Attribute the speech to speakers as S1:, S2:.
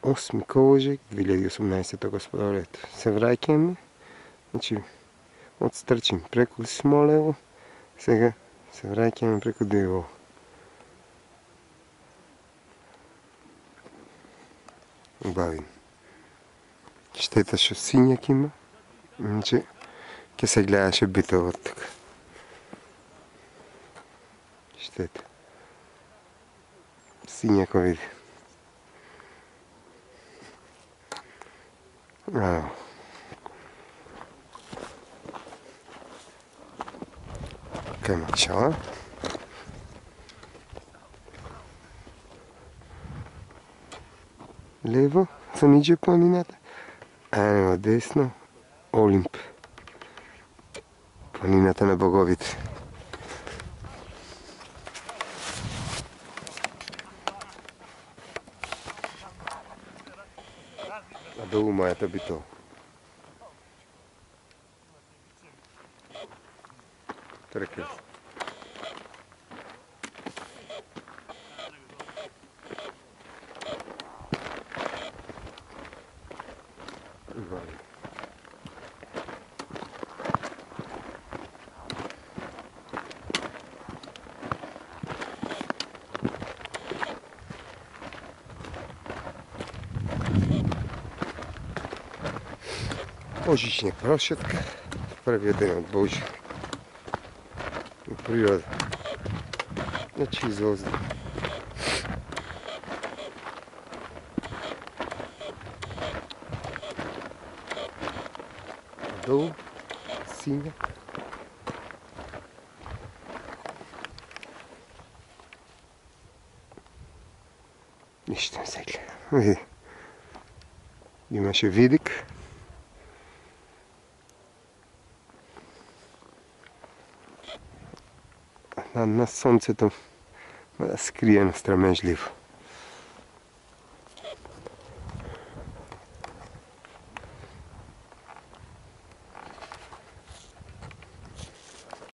S1: 8 колъжек 2018 господа лето. Се враќаме, значи отстрчим преку Смолево, сега се враќаме преку Девово. Убавим. Штета што сињак има, значи ќе се гледаше битово од тука. Штета. Сињако види. Ао. Кај Макшала. Лево, со ниđe планината. А ево десно, Олимп. Планината на боговите. А долу мојата битово. Тркев. Божична прошетка, првиот ден од Божик у природа, на чист воздух. Долу сињак. Ништо не се гледа. Види. Имаше видик. На сонцето скриено, страмежливо.